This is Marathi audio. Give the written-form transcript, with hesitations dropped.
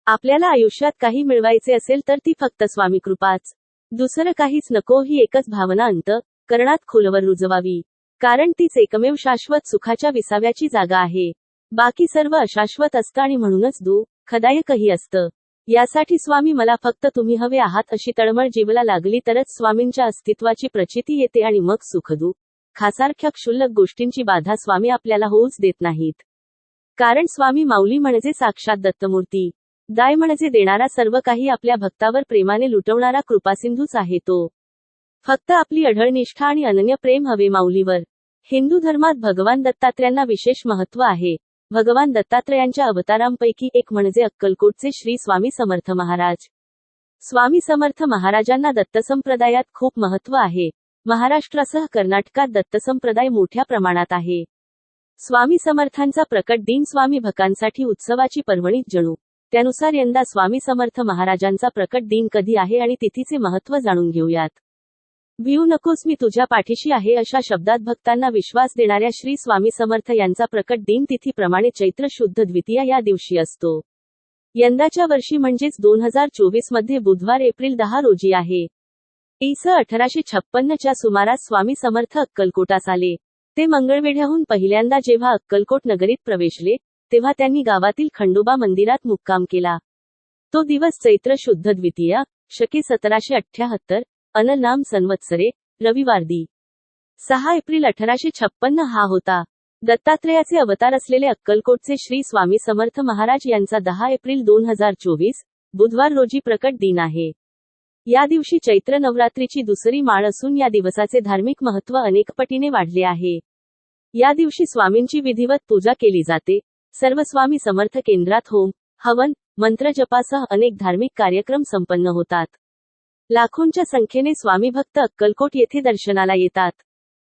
आपल्याला आयुष्यात काही मिळवायचे असेल तर ती फक्त स्वामी कृपाच. दुसरं काहीच नको, ही एकच भावना अंतःकरणात खोलवर रुजवावी. कारण तीच एकमेव शाश्वत सुखाच्या विसाव्याची जागा आहे. बाकी सर्व अशाश्वत असतं आणि म्हणूनच दुःखदायकही असतं. यासाठी स्वामी मला फक्त तुम्ही हवे आहात अशी तळमळ जीवाला लागली तरच स्वामींच्या अस्तित्वाची प्रचिती येते आणि मग सुखदुःखासारख्या क्षुल्लक गोष्टींची बाधा स्वामी आपल्याला होऊच देत नाहीत. कारण स्वामी माऊली म्हणजे साक्षात दत्तमूर्ती. दाय म्हणजे देणारा, सर्व काही आपल्या भक्तावर प्रेमाने लुटवणारा कृपासिंधूच आहे तो. फक्त आपली अढळ निष्ठा आणि अनन्य प्रेम हवे माऊलीवर. हिंदू धर्मात भगवान दत्तात्रयांना विशेष महत्त्व आहे. भगवान दत्तात्रयांच्या अवतारांपैकी एक म्हणजे अक्कलकोटचे श्री स्वामी समर्थ महाराज. स्वामी समर्थ महाराजांना दत्तसंप्रदायात खूप महत्त्व आहे. महाराष्ट्रासह कर्नाटकात दत्तसंप्रदाय मोठ्या प्रमाणात आहे. स्वामी समर्थांचा प्रकट दिन स्वामी भक्तांसाठी उत्सवाची पर्वणीच जणू. त्यानुसार यंदा स्वामी समर्थ महाराजांचा प्रकट दिन कधी आहे आणि तिथीचे महत्त्व जाणून घेऊयात. भिऊ नकोस, मी तुझ्या पाठीशी आहे अशा शब्दात भक्तांना विश्वास देणाऱ्या श्री स्वामी समर्थ यांचा प्रकट दिन तिथीप्रमाणे चैत्र शुद्ध द्वितीया या दिवशी असतो. यंदाच्या वर्षी म्हणजेच 2024 मध्ये बुधवार एप्रिल 10 रोजी आहे. इ.स. 1856 च्या सुमारास स्वामी समर्थ अक्कलकोटास आले. ते मंगळवेढ्याहून पहिल्यांदा जेव्हा अक्कलकोट नगरीत प्रवेशले तेव्हा त्यांनी गावातील खंडोबा मंदिरात मुक्काम केला. तो दिवस चैत्र शुद्ध द्वितीया शके 1778 अन नाम संवत्सरे रविवार दि. 6 एप्रिल 1856 हा होता. दत्तात्रयाचे अवतार असलेले अक्कलकोटचे श्री स्वामी समर्थ महाराज यांचा 10 एप्रिल 2024 बुधवार रोजी प्रकट दिन आहे. या दिवशी चैत्र नवरात्रीची दुसरी माळ असून या दिवसाचे धार्मिक महत्त्व अनेक पटीने वाढले आहे. या दिवशी स्वामींची विधिवत पूजा केली जाते. सर्व स्वामी समर्थ केंद्रात होम, हवन, मंत्रजपासह अनेक धार्मिक कार्यक्रम संपन्न होतात. लाखोंच्या संख्येने स्वामी भक्त अक्कलकोट येथे दर्शनाला येतात.